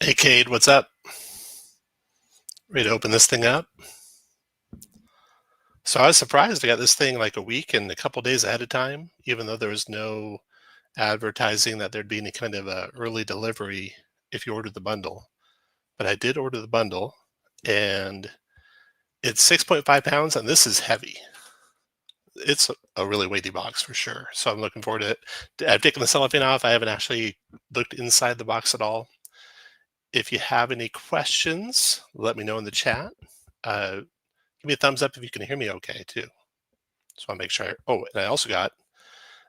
Hey, Cade, what's up? Ready to open this thing up? So I was surprised I got this thing like a week and a couple days ahead of time, even though there was no advertising that there'd be any kind of a early delivery if you ordered the bundle. But I did order the bundle, and it's 6.5 pounds, and this is heavy. It's a really weighty box for sure. So I'm looking forward to it. I've taken the cellophane off. I haven't actually looked inside the box at all. If you have any questions, let me know in the chat. Give me a thumbs up if you can hear me okay too. Just want to make sure. Oh, and I also got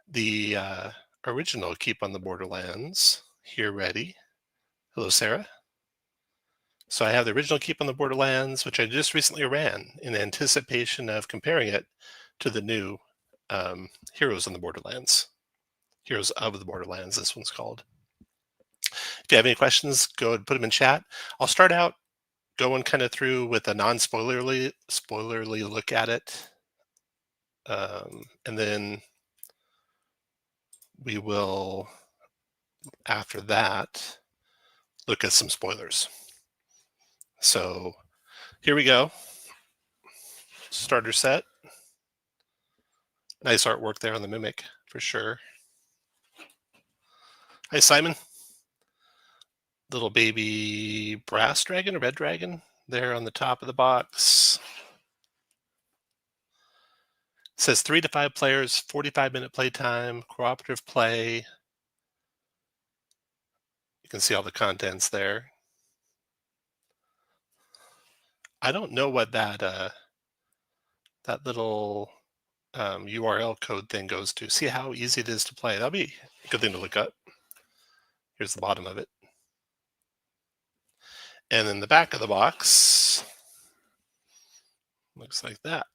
the original Keep on the Borderlands here ready. Hello, Sarah. So I have the original Keep on the Borderlands, which I just recently ran in anticipation of comparing it to the new Heroes on the Borderlands. Heroes of the Borderlands, this one's called. If you have any questions, go ahead and put them in chat. I'll start out going kind of through with a non-spoilerly look at it. And then we will, after that, look at some spoilers. So here we go. Starter set. Nice artwork there on the Mimic for sure. Hi, Simon. Little baby brass dragon or red dragon there on the top of the box. It says 3 to 5 players, 45-minute playtime, cooperative play. You can see all the contents there. I don't know what that little URL code thing goes to. See how easy it is to play. That'll be a good thing to look up. Here's the bottom of it. And then the back of the box looks like that.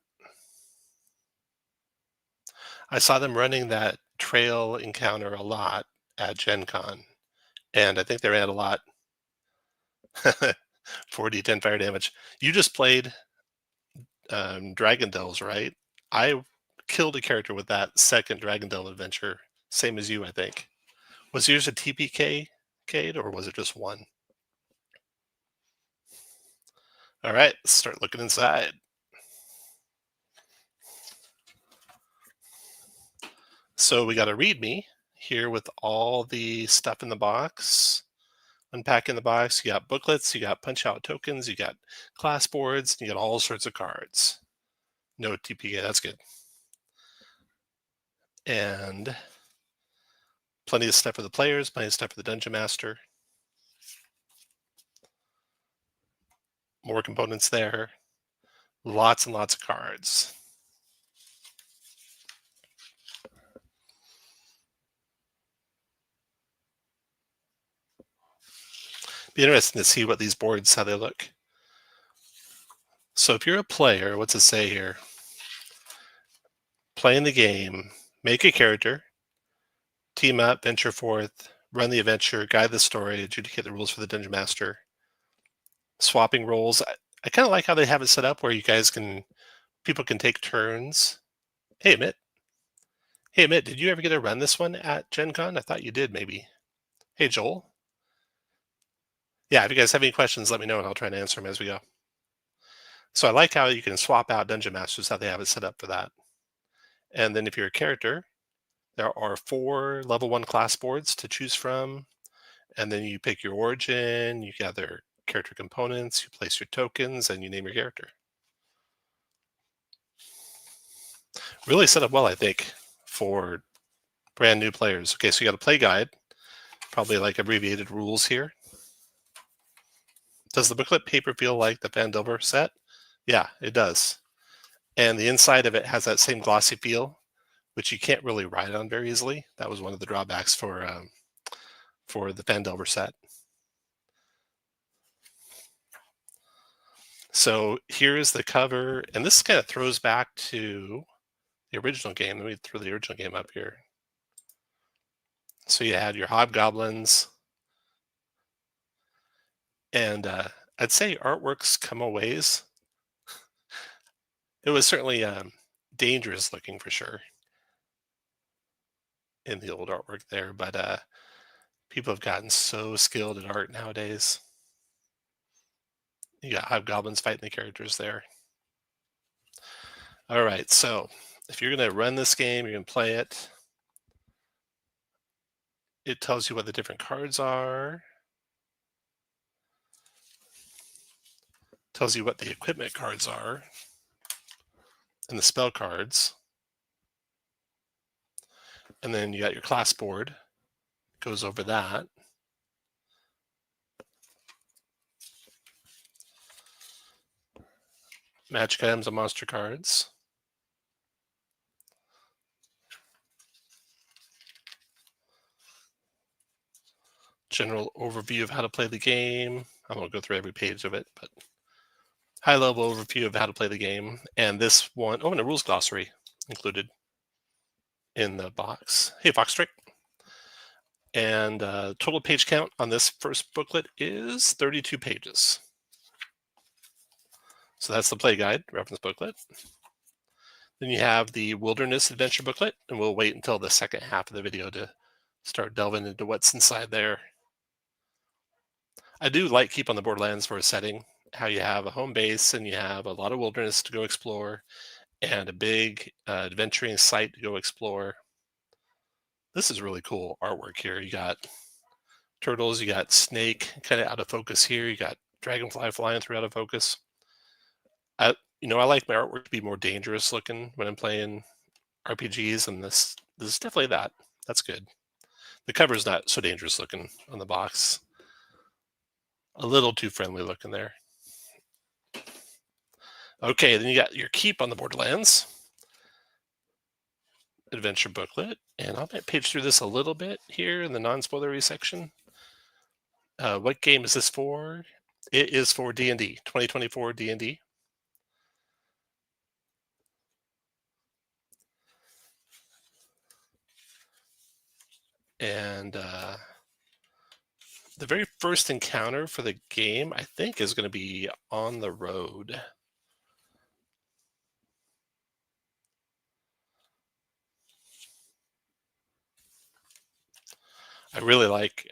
I saw them running that trail encounter a lot at Gen Con, and I think they ran a lot. 4d10 fire damage. You just played Dragon Delves, right? I killed a character with that second Dragon Delve adventure, same as you, I think. Was yours a TPK, Cade, or was it just one? All right, let's start looking inside. So we got a README here with all the stuff in the box. Unpacking the box, you got booklets, you got punch out tokens, you got class boards, you got all sorts of cards. No TPK, that's good. And plenty of stuff for the players, plenty of stuff for the Dungeon Master. More components there. Lots and lots of cards. Be interesting to see what these boards, how they look. So if you're a player, what's it say here? Playing the game, make a character, team up, venture forth, run the adventure, guide the story, adjudicate the rules for the Dungeon Master. Swapping roles. I kind of like how they have it set up where you guys people can take turns. Hey, Mitt. Hey, Mitt, did you ever get to run this one at Gen Con? I thought you did, maybe. Hey, Joel. Yeah, if you guys have any questions, let me know and I'll try to answer them as we go. So I like how you can swap out Dungeon Masters, how they have it set up for that. And then if you're a character, there are 4 level 1 class boards to choose from. And then you pick your origin, you gather character components, you place your tokens, and you name your character. Really set up well, I think, for brand new players. Okay, so you got a play guide, probably like abbreviated rules here. Does the booklet paper feel like the Phandelver set? Yeah, it does. And the inside of it has that same glossy feel, which you can't really write on very easily. That was one of the drawbacks for the Phandelver set. So here's the cover, and this kind of throws back to the original game. Let me throw the original game up here. So you had your hobgoblins, and I'd say artwork's come a ways. It was certainly dangerous looking for sure in the old artwork there, but people have gotten so skilled at art nowadays. You got hobgoblins fighting the characters there. All right, so if you're going to run this game, you're going to play it. It tells you what the different cards are. Tells you what the equipment cards are and the spell cards. And then you got your class board. Goes over that. Magic items and monster cards. General overview of how to play the game. I won't go through every page of it, but high-level overview of how to play the game. And this one, and a rules glossary included in the box. Hey, Foxtrick. And total page count on this first booklet is 32 pages. So that's the play guide, reference booklet. Then you have the Wilderness Adventure booklet, and we'll wait until the second half of the video to start delving into what's inside there. I do like Keep on the Borderlands for a setting, how you have a home base and you have a lot of wilderness to go explore and a big adventuring site to go explore. This is really cool artwork here. You got turtles, you got snake kind of out of focus here. You got dragonfly flying through out of focus. I like my artwork to be more dangerous looking when I'm playing RPGs, and this is definitely that. That's good. The cover's not so dangerous looking on the box. A little too friendly looking there. Okay, then you got your Keep on the Borderlands adventure booklet, and I might page through this a little bit here in the non-spoilery section. What game is this for? It is for DnD, 2024 DnD. And the very first encounter for the game, I think, is going to be on the road. I really like,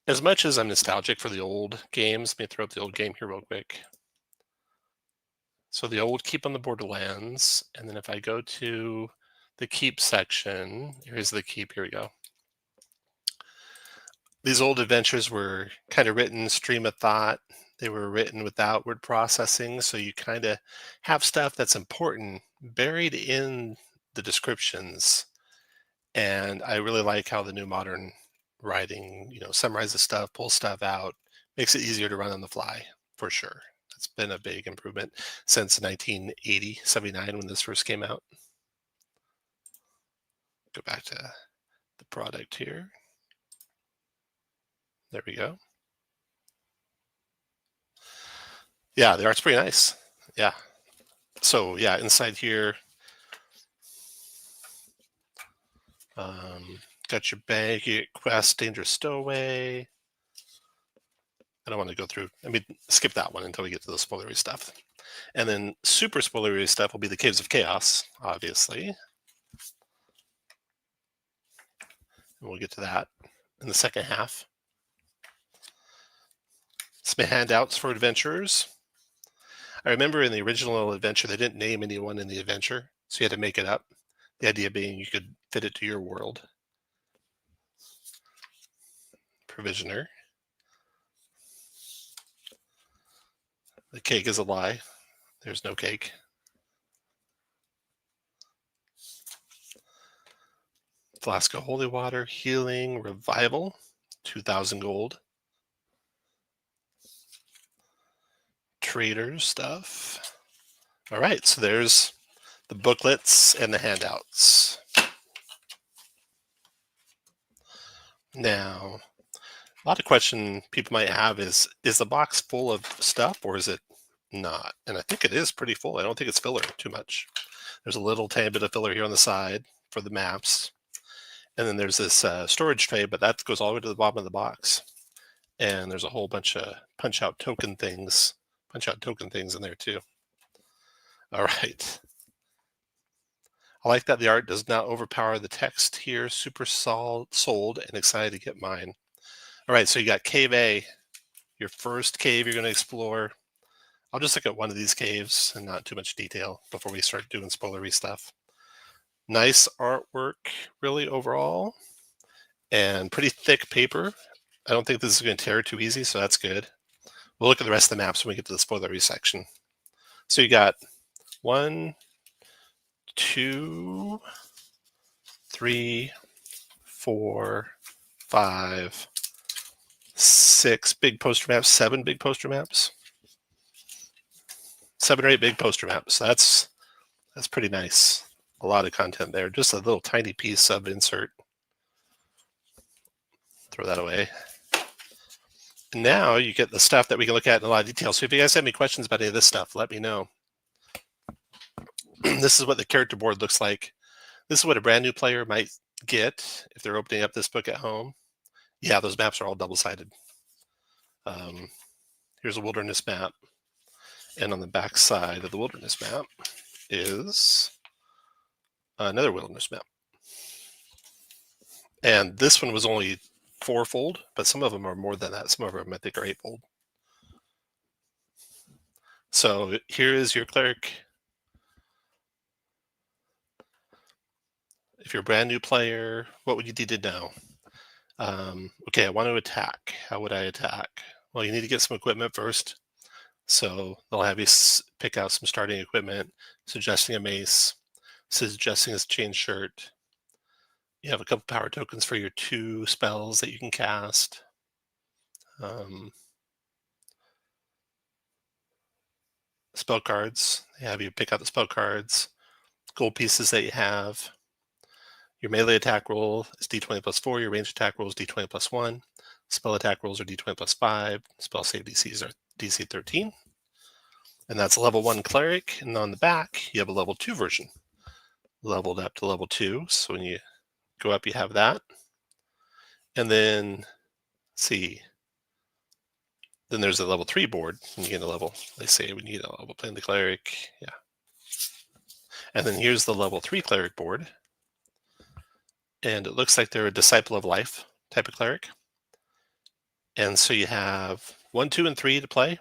as much as I'm nostalgic for the old games, let me throw up the old game here real quick. So the old Keep on the Borderlands, and then if I go to the Keep section, here's the Keep, here we go. These old adventures were kind of written stream of thought. They were written without word processing, so you kind of have stuff that's important buried in the descriptions. And I really like how the new modern writing, summarizes stuff, pulls stuff out, makes it easier to run on the fly, for sure. That's been a big improvement since 1980, 79, when this first came out. Go back to the product here. There we go. Yeah, the art's pretty nice. Yeah. So yeah, inside here, got your bag, you get quest, dangerous stowaway. I don't want to go through, skip that one until we get to the spoilery stuff. And then super spoilery stuff will be the Caves of Chaos, obviously. And we'll get to that in the second half. Some handouts for adventurers. I remember in the original adventure, they didn't name anyone in the adventure, so you had to make it up. The idea being you could fit it to your world. Provisioner. The cake is a lie. There's no cake. Flask of holy water, healing, revival, 2,000 gold. Trader stuff. All right, so there's the booklets and the handouts. Now, a lot of question people might have is the box full of stuff or is it not? And I think it is pretty full. I don't think it's filler too much. There's a little tiny bit of filler here on the side for the maps. And then there's this storage tray, but that goes all the way to the bottom of the box. And there's a whole bunch of punch-out token things in there too. All right. I like that the art does not overpower the text here. Super sold and excited to get mine. All right, so you got Cave A. your first cave you're going to explore. I'll just look at one of these caves and not too much detail before we start doing spoilery stuff. Nice artwork, really, overall, and pretty thick paper. I don't think this is going to tear too easy, so that's good. We'll look at the rest of the maps when we get to the spoilery section. So you got 1, 2, 3, 4, 5, 6 big poster maps, 7 big poster maps. 7 or 8 big poster maps. That's pretty nice. A lot of content there. Just a little tiny piece of insert. Throw that away. And now you get the stuff that we can look at in a lot of detail. So if you guys have any questions about any of this stuff, let me know. This is what the character board looks like. This is what a brand new player might get if they're opening up this book at home. Yeah, those maps are all double-sided. Here's a wilderness map. And on the back side of the wilderness map is another wilderness map. And this one was only 4-fold, but some of them are more than that. Some of them, I think, are 8-fold. So here is your cleric. If you're a brand new player, what would you need to know? Okay, I want to attack. How would I attack? Well, you need to get some equipment first. So they'll have you pick out some starting equipment, suggesting a mace, suggesting a chain shirt. You have a couple power tokens for your 2 spells that you can cast. Spell cards. They have you pick out the spell cards. Gold pieces that you have. Your melee attack roll is d20 plus 4. Your range attack roll is d20 plus 1. Spell attack rolls are d20 plus 5. Spell save DCs are DC 13. And that's level 1 cleric. And on the back, you have a level 2 version. Leveled up to level 2. So when you go up, you have that. And then, let's see. Then there's a level 3 board. And you get a level, they say we need a level playing the cleric. Yeah. And then here's the level 3 cleric board. And it looks like they're a Disciple of Life type of cleric. And so you have 1, 2, and 3 to play.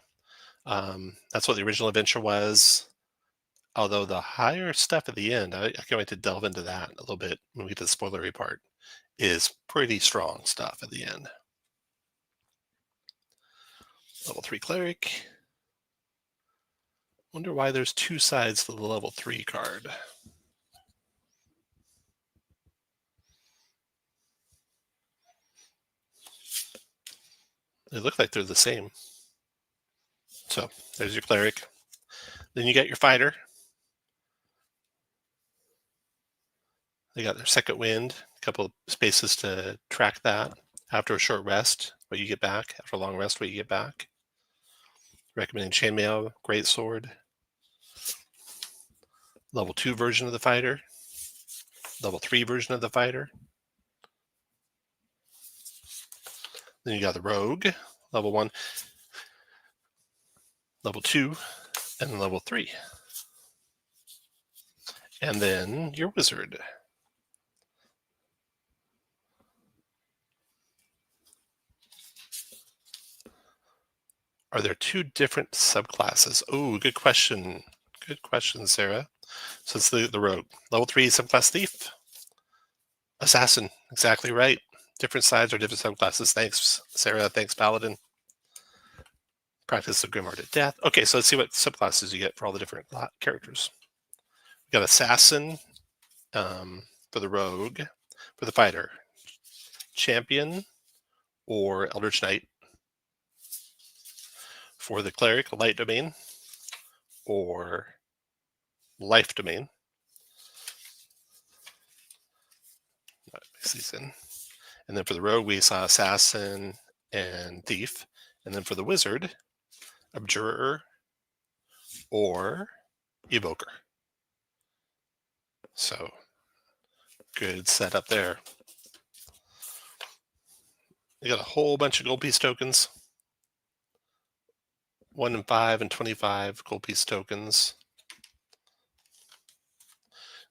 That's what the original adventure was. Although the higher stuff at the end, I can't wait to delve into that a little bit when we get to the spoilery part, is pretty strong stuff at the end. Level 3 cleric. Wonder why there's 2 sides to the level 3 card. They look like they're the same. So there's your cleric. Then you got your fighter. They got their second wind, a couple of spaces to track that. After a short rest, what you get back. After a long rest, what you get back. Recommending chainmail, greatsword. Level 2 version of the fighter. Level 3 version of the fighter. Then you got the rogue, level 1, level 2, and then level 3. And then your wizard. Are there 2 different subclasses? Oh, good question. Good question, Sarah. So it's the rogue. Level 3, subclass thief. Assassin, exactly right. Different sides or different subclasses. Thanks, Sarah. Thanks, Paladin. Practice of Grimoire to Death. Okay, so let's see what subclasses you get for all the different characters. We got Assassin for the rogue, for the fighter. Champion or Eldritch Knight. For the cleric, Light Domain or Life Domain. Mix these in. And then for the rogue, we saw Assassin and Thief. And then for the wizard, Abjurer or Evoker. So, good setup there. You got a whole bunch of gold piece tokens. 1 and 5 and 25 gold piece tokens.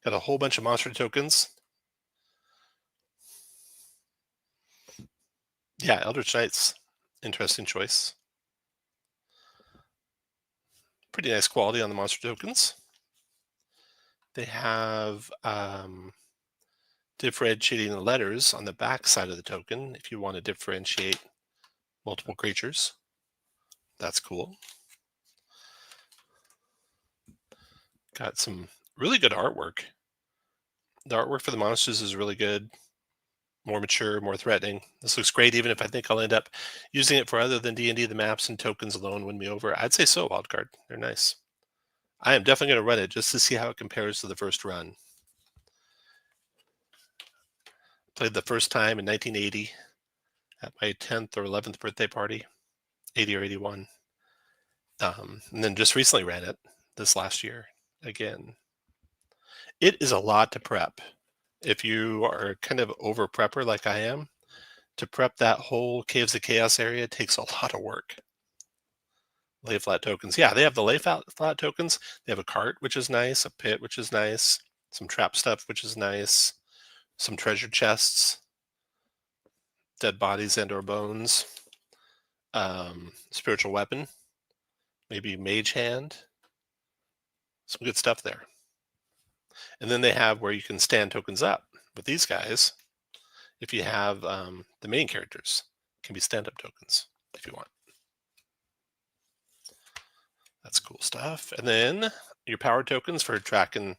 Got a whole bunch of monster tokens. Yeah, Eldritch Knight's interesting choice. pretty nice quality on the monster tokens. They have differentiating the letters on the back side of the token if you want to differentiate multiple creatures. That's cool. Got some really good artwork. The artwork for the monsters is really good, more mature, more threatening. This looks great, even if I think I'll end up using it for other than D&D. The maps and tokens alone win me over. I'd say so, Wildcard. They're nice. I am definitely going to run it just to see how it compares to the first run. Played the first time in 1980 at my 10th or 11th birthday party, 80 or 81. And then just recently ran it this last year again. It is a lot to prep. If you are kind of over prepper like I am, to prep that whole Caves of Chaos area takes a lot of work. Lay flat tokens. Yeah, they have the lay flat tokens. They have a cart, which is nice, a pit, which is nice, some trap stuff, which is nice, some treasure chests, dead bodies and or bones, spiritual weapon, maybe mage hand, some good stuff there. And then they have where you can stand tokens up with these guys. If you have the main characters, can be stand-up tokens if you want. That's cool stuff. And then your power tokens for tracking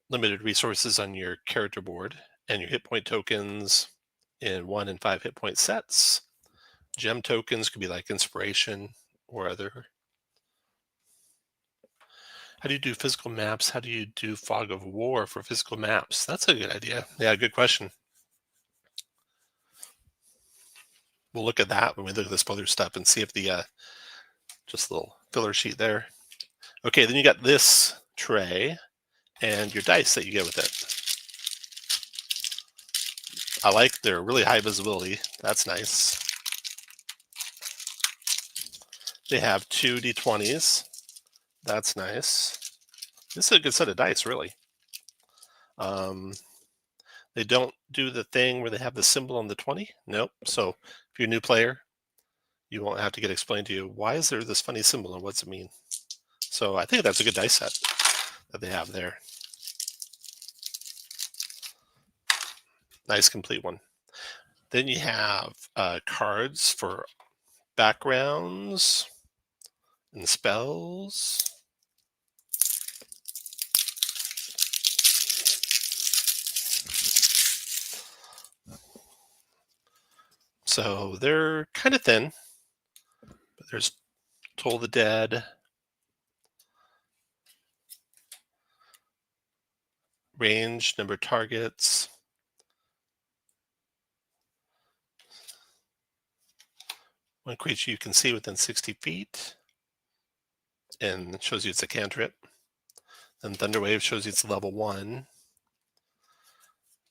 limited resources on your character board, and your hit point tokens in 1 and 5 hit point sets. Gem tokens could be like inspiration or other. How do you do physical maps? How do you do fog of war for physical maps? That's a good idea. Yeah, good question. We'll look at that when we look at this other stuff and see if the just a little filler sheet there. Okay, then you got this tray and your dice that you get with it. I like their really high visibility. That's nice. They have 2 D20s. That's nice. This is a good set of dice, really. They don't do the thing where they have the symbol on the 20. Nope. So if you're a new player, you won't have to get explained to you, why is there this funny symbol and what's it mean? So I think that's a good dice set that they have there. Nice complete one. Then you have cards for backgrounds and spells. So they're kind of thin, but there's Toll the Dead, range, number of targets, one creature you can see within 60 feet, and it shows you it's a cantrip. Then Thunderwave shows you it's level 1.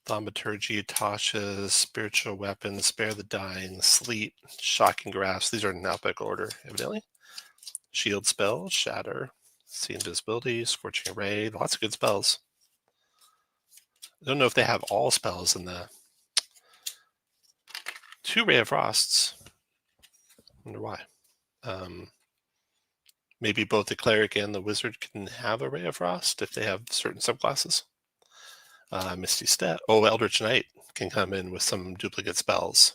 Thaumaturgy, Tasha's, Spiritual Weapon, Spare the Dying, Sleep, Shocking Grasp. These are in alphabetical order, evidently. Shield Spell, Shatter, See Invisibility, Scorching Ray. Lots of good spells. I don't know if they have all spells in the 2 Ray of Frosts. I wonder why. Maybe both the Cleric and the Wizard can have a Ray of Frost if they have certain subclasses. Misty Step. Oh, Eldritch Knight can come in with some duplicate spells.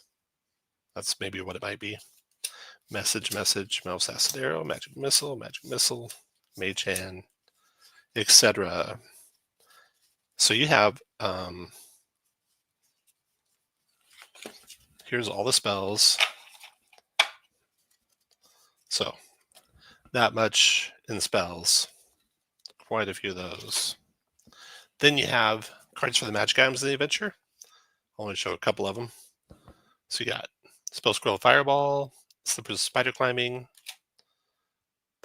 That's maybe what it might be. Message, Mouse Acid Arrow, Magic Missile, Mage Hand, etc. So you have, here's all the spells. So that much in spells. Quite a few of those. Then you have cards for the magic items in the adventure. I'll only show a couple of them. So you got Spell Scroll Fireball, Slippers Spider Climbing.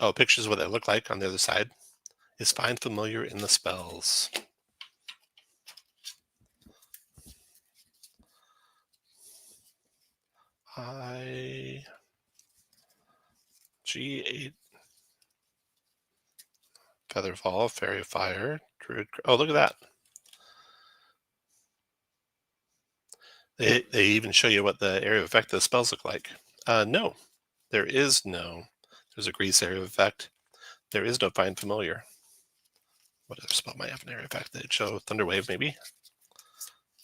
Oh, pictures of what they look like on the other side. Is Find Familiar in the Spells. G8. Featherfall, Fairy of Fire, Druid. Oh, look at that. They even show you what the area of effect of the spells look like. No, there is no. There's a grease area of effect. there is no find familiar. What other spell might have an area effect? They'd show Thunderwave, maybe.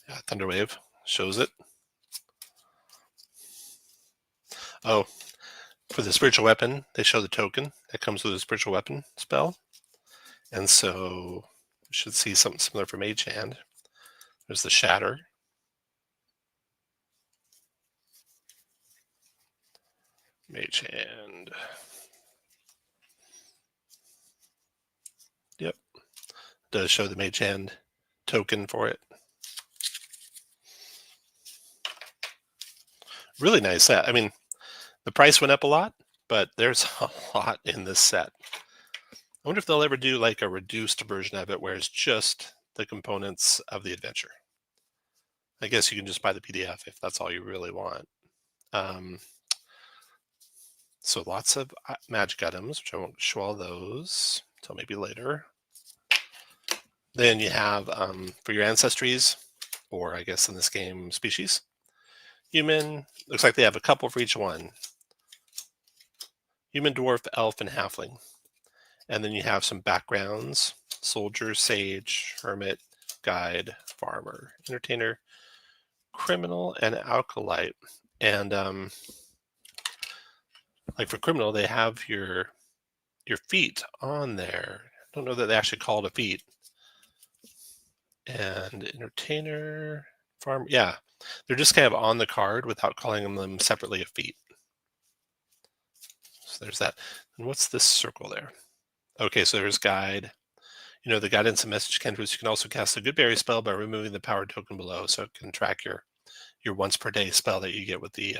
Yeah, Thunderwave shows it. Oh, for the spiritual weapon, they show the token that comes with the spiritual weapon spell. And so you should see something similar for Mage Hand. There's the Shatter. Mage Hand. Yep. Does show the Mage Hand token for it. Really nice set. I mean, the price went up a lot, but there's a lot in this set. I wonder if they'll ever do like a reduced version of it where it's just the components of the adventure. I guess you can just buy the PDF if that's all you really want. So lots of magic items, which I won't show all those until maybe later. Then you have for your ancestries, or I guess in this game, species. Human, looks like they have a couple for each one. Human, dwarf, elf, and halfling. And then you have some backgrounds: soldier, sage, hermit, guide, farmer, entertainer, criminal, and acolyte. And like for criminal, they have your feat on there. I don't know that they actually call it a feat. And entertainer, farm, yeah, they're just kind of on the card without calling them separately a feat. So there's that. And what's this circle there? Okay, so there's guide. You know, the guidance and message cantrips. You can also cast a good berry spell by removing the power token below, so it can track your once per day spell that you get with the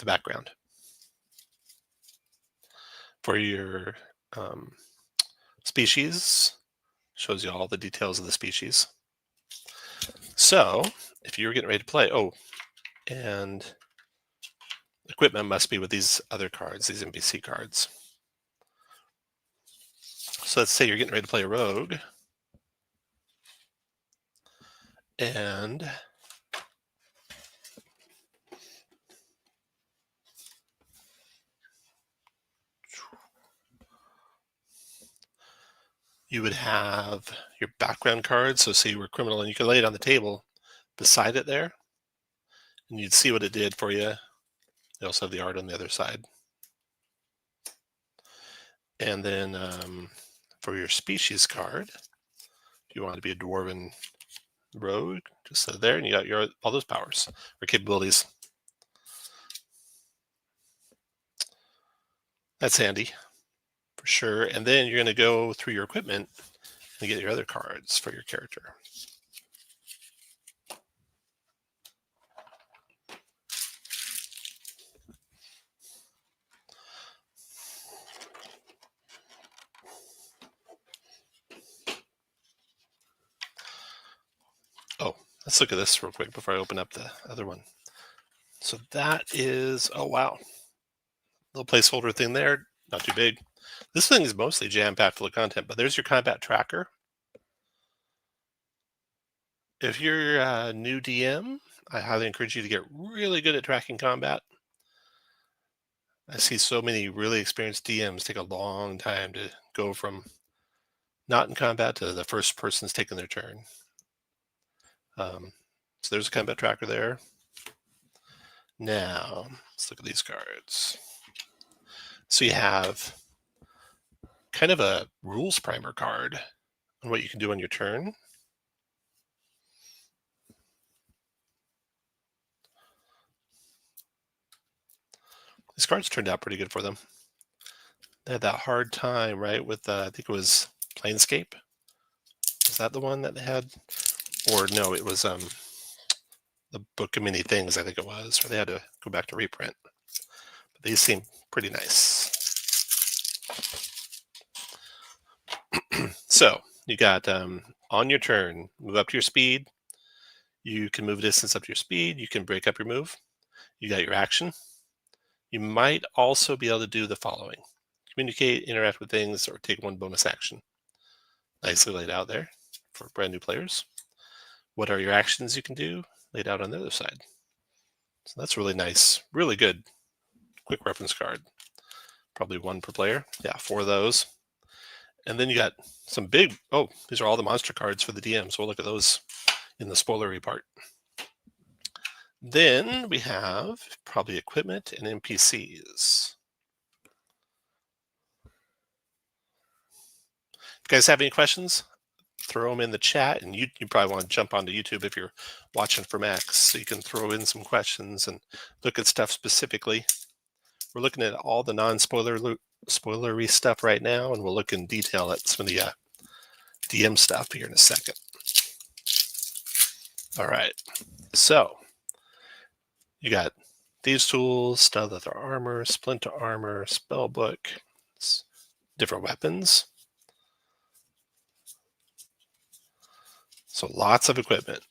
background. For your species, shows you all the details of the species. So if you were getting ready to play, and equipment must be with these other cards, these NPC cards. So let's say you're getting ready to play a rogue, and you would have your background card. So say you were criminal, and you could lay it on the table beside it there, and you'd see what it did for you. You also have the art on the other side. And then for your species card, if you want to be a dwarven rogue, just set it there, and you got all those powers or capabilities. That's handy for sure. And then you're going to go through your equipment and get your other cards for your character. Let's look at this real quick before I open up the other one. So that is, oh wow, little placeholder thing there, not too big. This thing is mostly jam-packed full of content, but there's your combat tracker. If you're a new DM, I highly encourage you to get really good at tracking combat. I see so many really experienced DMs take a long time to go from not in combat to the first person's taking their turn. So there's a combat tracker there. Now, let's look at these cards. So you have kind of a rules primer card on what you can do on your turn. These cards turned out pretty good for them. They had that hard time, right, with, I think it was Planescape. Is that the one that they had? Or no, it was the Book of Many Things, I think it was, or they had to go back to reprint. But these seem pretty nice. So you got on your turn, move up to your speed. You can move distance up to your speed. You can break up your move. You got your action. You might also be able to do the following: communicate, interact with things, or take one bonus action. Nicely laid out there for brand new players. What are your actions you can do? Laid out on the other side. So that's really nice. Really good quick reference card. Probably 1 per player. Yeah, 4 of those. And then you got some big, oh, these are all the monster cards for the DM. So we'll look at those in the spoilery part. Then we have probably equipment and NPCs. If you guys have any questions, throw them in the chat, and you probably want to jump onto YouTube if you're watching from X, so you can throw in some questions and look at stuff specifically. We're looking at all the non-spoilery stuff right now, and we'll look in detail at some of the DM stuff here in a second. All right, so you got these tools, Stud Leather Armor, Splinter Armor, Spellbook, different weapons. So lots of equipment.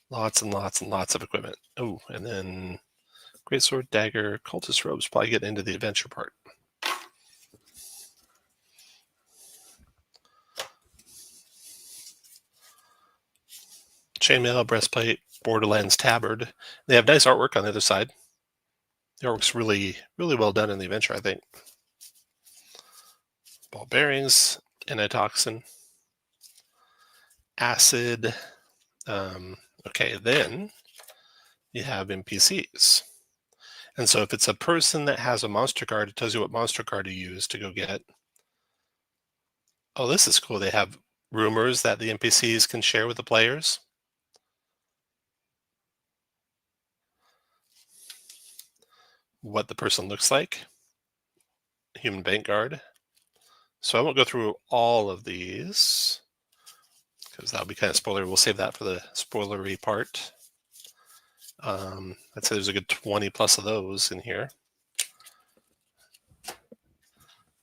Lots and lots and lots of equipment. Oh, and then Greatsword, Dagger, Cultist Robes, probably get into the adventure part. Chainmail, Breastplate, Borderlands Tabard. They have nice artwork on the other side. The artwork's really, really well done in the adventure, I think. Ball bearings, antitoxin, acid. Okay, then you have NPCs. And so if it's a person that has a monster card, it tells you what monster card to use to go get. Oh, this is cool. They have rumors that the NPCs can share with the players. What the person looks like. Human bank guard. So I won't go through all of these because that'll be kind of spoilery. We'll save that for the spoilery part. I'd say there's a good 20 plus of those in here.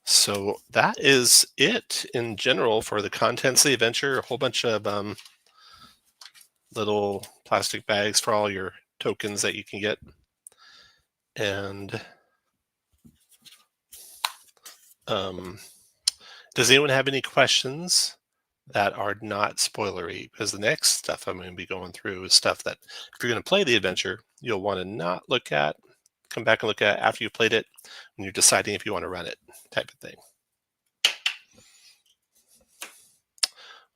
So that is it in general for the contents of the adventure. A whole bunch of little plastic bags for all your tokens that you can get. And does anyone have any questions that are not spoilery? Because the next stuff I'm going to be going through is stuff that if you're going to play the adventure, you'll want to not look at, come back and look at after you've played it when you're deciding if you want to run it, type of thing.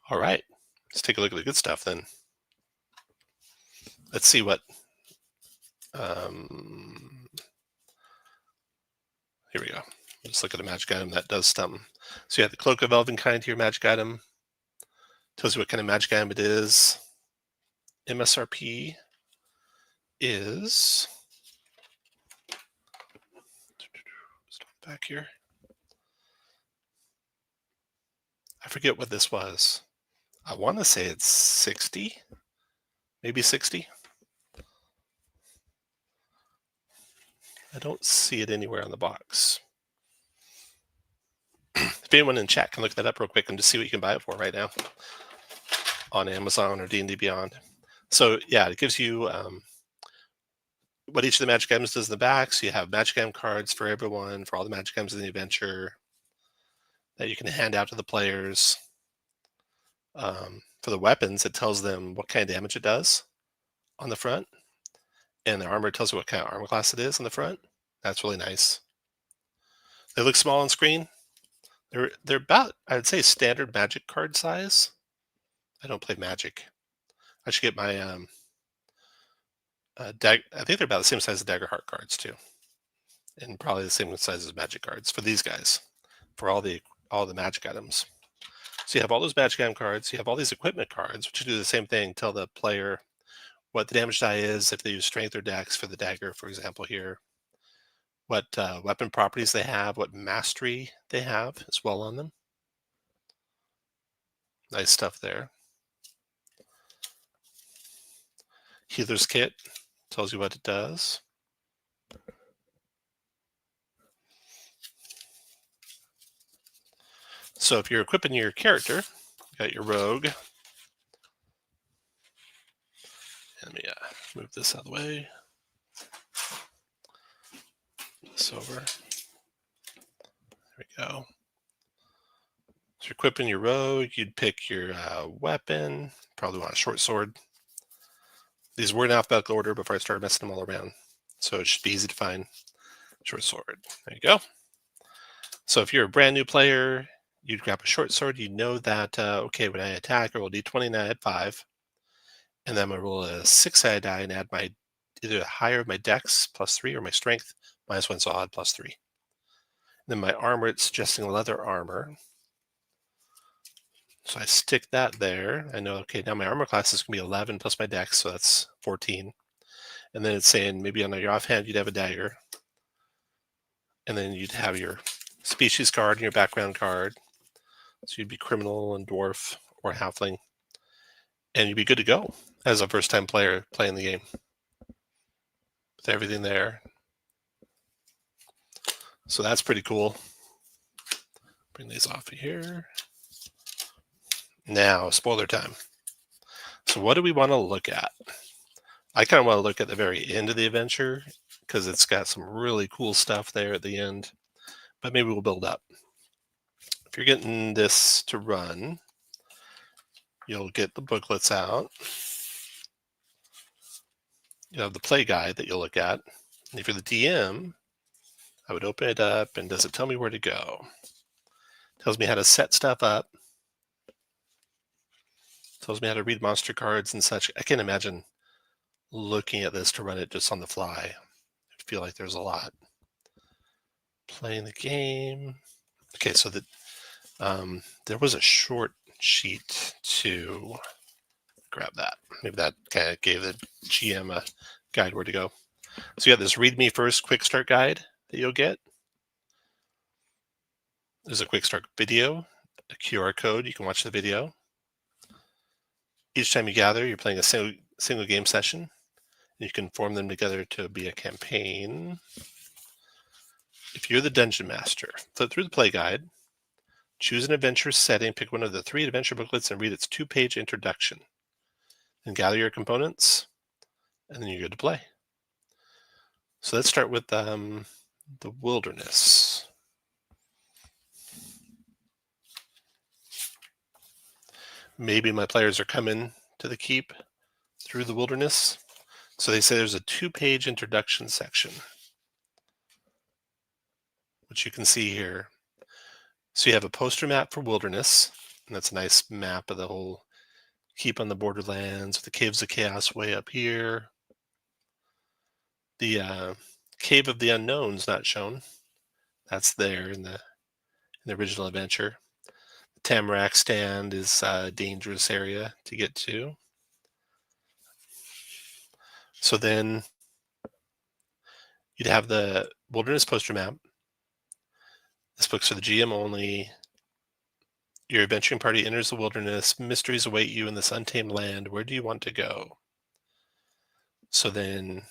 All right, let's take a look at the good stuff then. Let's see what, here we go. Just look at a magic item that does something. So you have the Cloak of Elvenkind here, magic item. Tells you what kind of magic item it is. MSRP is, stop back here. I forget what this was. I want to say it's 60, maybe 60. I don't see it anywhere on the box. If anyone in chat can look that up real quick and just see what you can buy it for right now on Amazon or D&D Beyond. So yeah, it gives you what each of the magic items does in the back. So you have magic item cards for everyone, for all the magic items in the adventure that you can hand out to the players. For the weapons, it tells them what kind of damage it does on the front. And the armor tells you what kind of armor class it is on the front. That's really nice. They look small on screen. They're about, I would say, standard magic card size. I don't play magic. I should get my I think they're about the same size as Daggerheart cards too, and probably the same size as magic cards for these guys, for all the magic items. So you have all those magic item cards. You have all these equipment cards, which do the same thing. Tell the player what the damage die is if they use strength or dex for the dagger, for example here. What weapon properties they have, what mastery they have as well on them. Nice stuff there. Healer's Kit tells you what it does. So if you're equipping your character, you got your rogue. Let me move this out of the way. This over. There we go. So you're equipping your rogue, you'd pick your weapon, probably want a short sword. These were in alphabetical order before I started messing them all around, so it should be easy to find. Short sword. There you go. So if you're a brand new player, you'd grab a short sword. You know that, okay, when I attack, I roll d20 and I add 5. And then I'm going to roll a 6-sided die and add my either the higher of my dex +3 or my strength -1, so I'll add +3. And then my armor, it's suggesting leather armor. So I stick that there. I know, okay, now my armor class is going to be 11 plus my dex, so that's 14. And then it's saying maybe on your offhand you'd have a dagger. And then you'd have your species card and your background card. So you'd be criminal and dwarf or halfling. And you'd be good to go as a first-time player playing the game. With everything there. So that's pretty cool. Bring these off of here. Now, spoiler time. So what do we want to look at? I kind of want to look at the very end of the adventure because it's got some really cool stuff there at the end. But maybe we'll build up. If you're getting this to run, you'll get the booklets out. You'll have the play guide that you'll look at. And if you're the DM, I would open it up, and does it tell me where to go? It tells me how to set stuff up. It tells me how to read monster cards and such. I can't imagine looking at this to run it just on the fly. I feel like there's a lot. Playing the game. Okay, so there was a short sheet to grab that. Maybe that kind of gave the GM a guide where to go. So you got this read me first quick start guide that you'll get. There's a quick start video, a QR code. You can watch the video. Each time you gather, you're playing a single game session. You can form them together to be a campaign. If you're the dungeon master, flip through the play guide, choose an adventure setting, pick one of the 3 adventure booklets and read its 2-page introduction. Then gather your components, and then you're good to play. So let's start with the wilderness. Maybe my players are coming to the keep through the wilderness. So they say there's a 2-page introduction section, which you can see here. So you have a poster map for wilderness, and that's a nice map of the whole keep on the Borderlands with the Caves of Chaos way up here. The Cave of the Unknown's not shown. That's there in the original adventure. The Tamarack Stand is a dangerous area to get to. So then you'd have the wilderness poster map. This book's for the GM only. Your adventuring party enters the wilderness. Mysteries await you in this untamed land. Where do you want to go? So then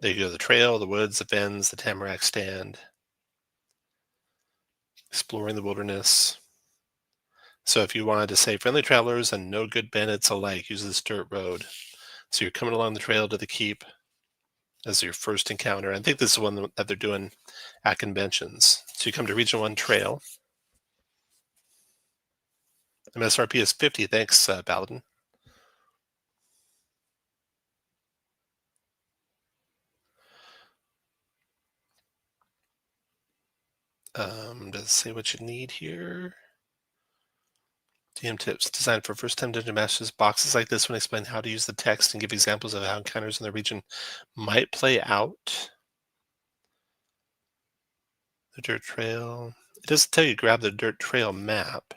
they go the trail, the woods, the fens, the Tamarack Stand. Exploring the wilderness. So if you wanted to say friendly travelers and no good bandits alike, use this dirt road. So you're coming along the trail to the keep as your first encounter. I think this is one that they're doing at conventions. So you come to Region 1 Trail. MSRP is 50. Thanks, Paladin. Does it say what you need here? DM tips designed for first-time dungeon masters. Boxes like this one explain how to use the text and give examples of how encounters in the region might play out. The dirt trail. It doesn't tell you to grab the dirt trail map.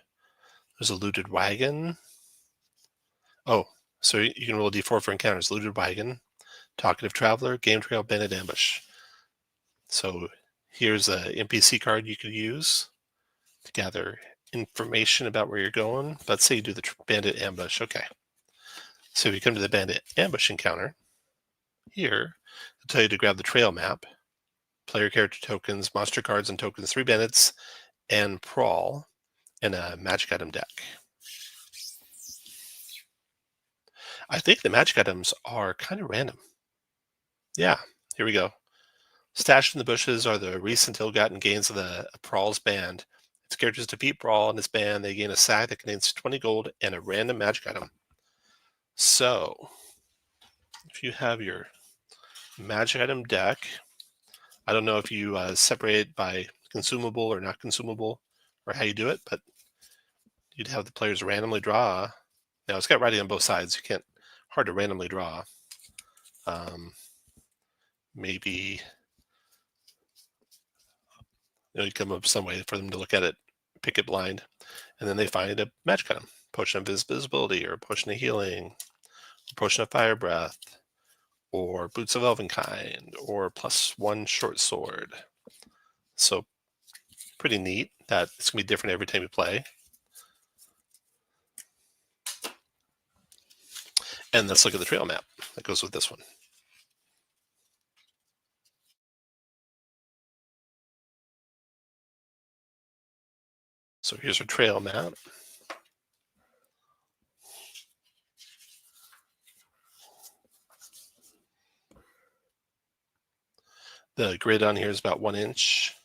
There's a looted wagon. Oh, so you can roll a d4 for encounters. Looted wagon, talkative traveler, game trail, bandit ambush. So here's a NPC card you could use to gather information about where you're going. Let's say you do the bandit ambush. Okay. So if you come to the bandit ambush encounter, here, it'll tell you to grab the trail map, player character tokens, monster cards and tokens, 3 bandits, and Prawl, and a magic item deck. I think the magic items are kind of random. Yeah, here we go. Stashed in the bushes are the recent ill-gotten gains of the Prawl's band. Its characters defeat Brawl and his band. They gain a sack that contains 20 gold and a random magic item. So, if you have your magic item deck, I don't know if you separate by consumable or not consumable or how you do it, but you'd have the players randomly draw. Now it's got writing on both sides. You can't, hard to randomly draw. Maybe you come up with some way for them to look at it, pick it blind, and then they find a magic item, potion of invisibility, or potion of healing, or potion of fire breath, or boots of elvenkind, or +1 short sword. So pretty neat that it's gonna be different every time you play. And let's look at the trail map that goes with this one. So here's our trail map. The grid on here is about 1 inch.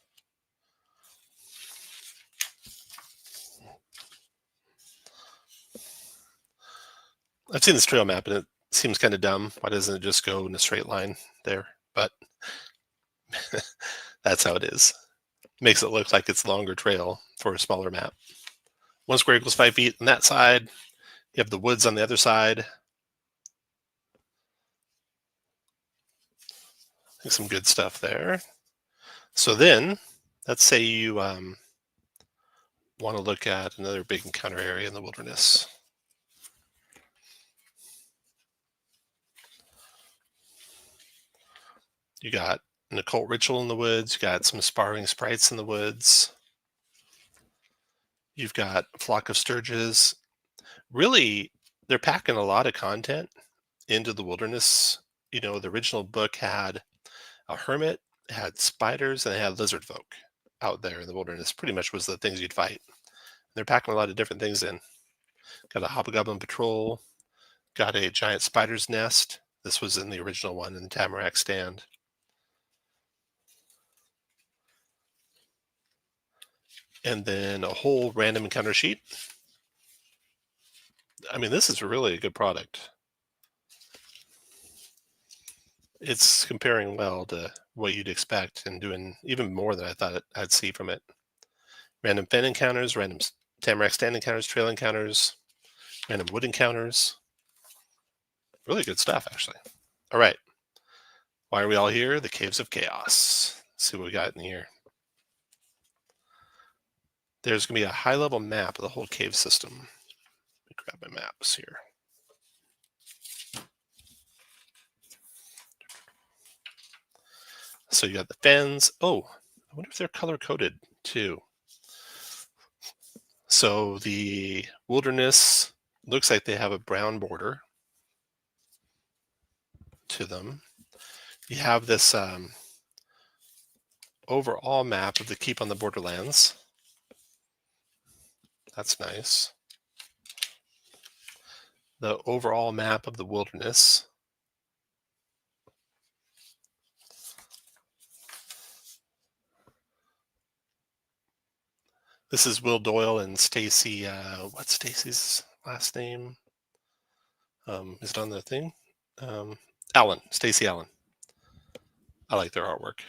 I've seen this trail map and it seems kind of dumb. Why doesn't it just go in a straight line there? But that's how it is. Makes it look like it's a longer trail for a smaller map. 1 square equals 5 feet on that side. You have the woods on the other side. I think some good stuff there. So then, let's say you want to look at another big encounter area in the wilderness. You got an occult ritual in the woods. You got some aspiring sprites in the woods. You've got a flock of sturges. Really, they're packing a lot of content into the wilderness. You know, the original book had a hermit, had spiders, and they had lizard folk out there in the wilderness. Pretty much was the things you'd fight. They're packing a lot of different things in. Got a hobgoblin patrol. Got a giant spider's nest. This was in the original one in the Tamarack stand. And then a whole random encounter sheet. I mean, this is really a good product. It's comparing well to what you'd expect and doing even more than I thought I'd see from it. Random fen encounters, random Tamarack stand encounters, trail encounters, random wood encounters. Really good stuff, actually. All right. Why are we all here? The Caves of Chaos. Let's see what we got in here. There's going to be a high-level map of the whole cave system. Let me grab my maps here. So you got the fens. Oh, I wonder if they're color-coded too. So the wilderness looks like they have a brown border to them. You have this overall map of the keep on the borderlands. That's nice. The overall map of the wilderness. This is Will Doyle and Stacy. What's Stacy's last name? Is it on the thing? Allen, Stacy Allen. I like their artwork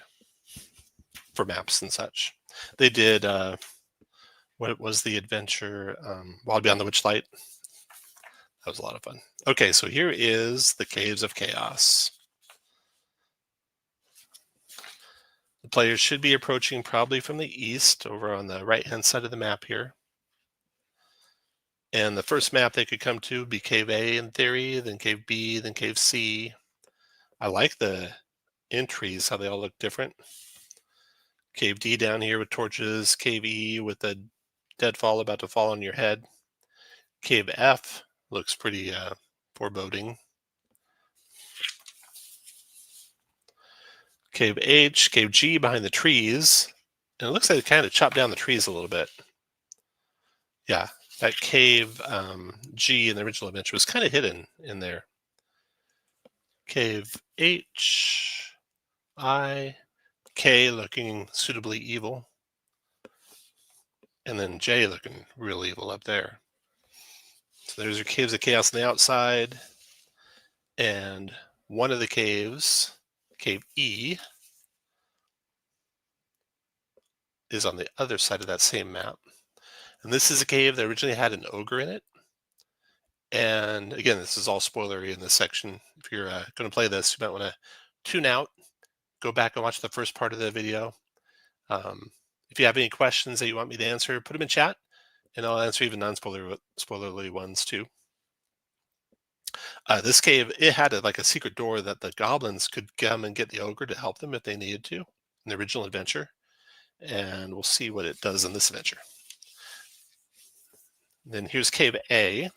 for maps and such. They did what was the adventure Wild Beyond the Witchlight. That was a lot of fun. Okay, so here is the Caves of Chaos. The players should be approaching probably from the east over on the right-hand side of the map here. And the first map they could come to would be Cave A in theory, then Cave B, then Cave C. I like the entries, how they all look different. Cave D down here with torches, Cave E with a deadfall about to fall on your head. Cave F looks pretty foreboding. Cave H, Cave G behind the trees. And it looks like it kind of chopped down the trees a little bit. Yeah, that Cave G in the original adventure was kind of hidden in there. Cave H, I, K looking suitably evil. And then J looking real evil up there. So there's your Caves of Chaos on the outside. And one of the caves, Cave E, is on the other side of that same map. And this is a cave that originally had an ogre in it. And again, this is all spoilery in this section. If you're going to play this, you might want to tune out, go back and watch the first part of the video. If you have any questions that you want me to answer, put them in chat, and I'll answer even non-spoilerly ones too. This cave, it had like a secret door that the goblins could come and get the ogre to help them if they needed to in the original adventure. And we'll see what it does in this adventure. Then here's Cave A.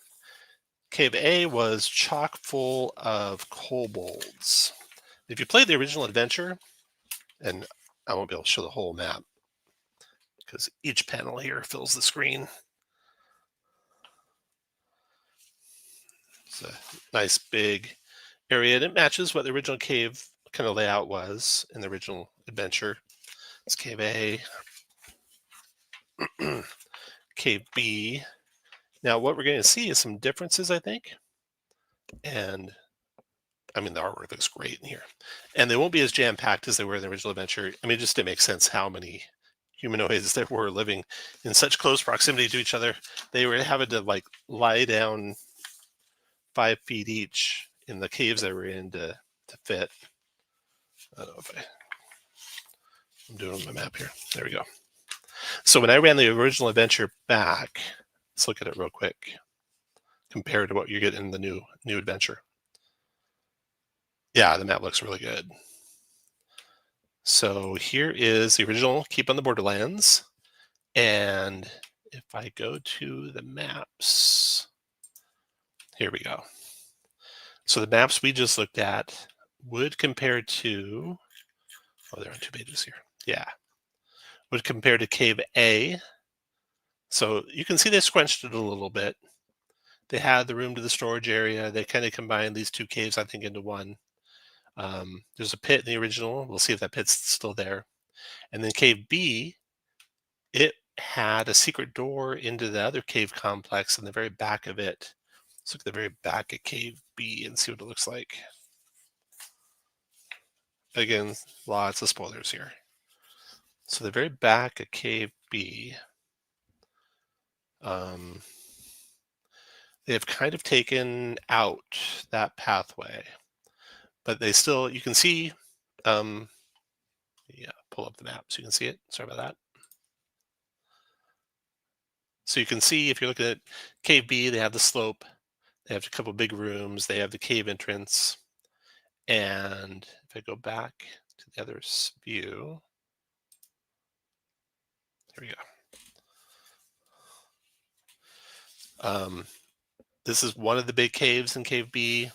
Cave A was chock full of kobolds. If you played the original adventure, and I won't be able to show the whole map because each panel here fills the screen. It's a nice big area, and it matches what the original cave kind of layout was in the original adventure. It's Cave A. Cave B. Now, what we're going to see is some differences, I think. And I mean, the artwork looks great in here. And they won't be as jam-packed as they were in the original adventure. I mean, it just didn't make sense how many humanoids there were living in such close proximity to each other. They were having to like lie down 5 feet each in the caves they were in to fit. I don't know if I'm doing on my map here. There we go. So when I ran the original adventure back, let's look at it real quick compared to what you get in the new adventure. Yeah, the map looks really good. So here is the original Keep on the Borderlands. And if I go to the maps, here we go. So the maps we just looked at would compare to, oh, they're on 2 pages here. Yeah. Would compare to Cave A. So you can see they squenched it a little bit. They had the room to the storage area. They kind of combined these 2 caves, I think, into one. There's a pit in the original. We'll see if that pit's still there. And then Cave B, it had a secret door into the other cave complex in the very back of it. Let's look at the very back of Cave B and see what it looks like. Again, lots of spoilers here. So the very back of Cave B, they have kind of taken out that pathway, but they still, you can see, yeah, pull up the map so you can see it. Sorry about that. So you can see if you're looking at Cave B, they have the slope, they have a couple big rooms, they have the cave entrance. And if I go back to the other view, there we go. This is one of the big caves in Cave B.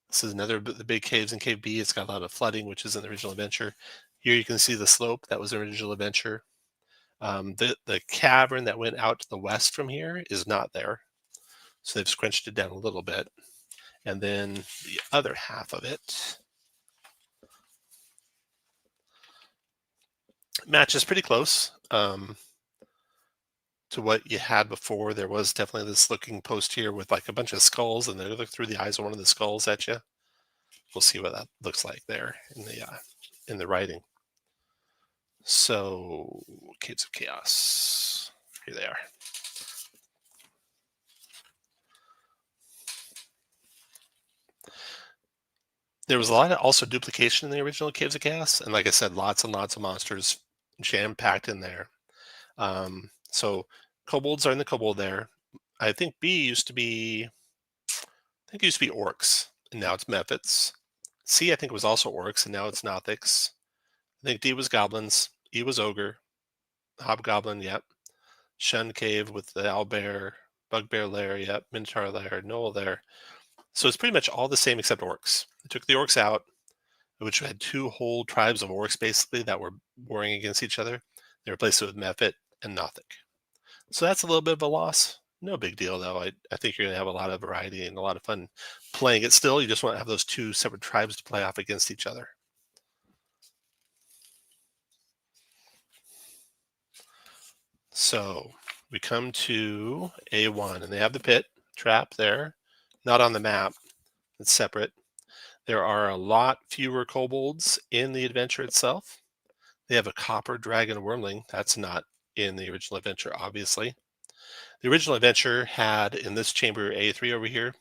This is another of the big caves in Cave B. It's got a lot of flooding, which is in the original adventure. Here you can see the slope. That was the original adventure. The cavern that went out to the west from here is not there. So they've scrunched it down a little bit. And then the other half of it matches pretty close to what you had before. There was definitely this looking post here with like a bunch of skulls, and they look through the eyes of one of the skulls at you. We'll see what that looks like there in the writing. So, Caves of Chaos. Here they are. There was a lot of also duplication in the original Caves of Chaos, and like I said, lots and lots of monsters jam-packed in there. So kobolds are in the kobold there. I think B used to be, it used to be orcs, and now it's mephits. C, I think, was also orcs, and now it's nothics. I think D was goblins. E was ogre. Hobgoblin, yep. Shun cave with the owlbear, bugbear lair, yep. Minotaur lair, gnoll there. So it's pretty much all the same except orcs. They took the orcs out, which had 2 whole tribes of orcs basically that were warring against each other. They replaced it with mephit and nothic. So that's a little bit of a loss. No big deal, though. I think you're going to have a lot of variety and a lot of fun playing it still. You just want to have those 2 separate tribes to play off against each other. So we come to A1, and they have the pit trap there. Not on the map. It's separate. There are a lot fewer kobolds in the adventure itself. They have a copper dragon wormling. That's not in the original adventure, obviously. The original adventure had, in this chamber A3 over here,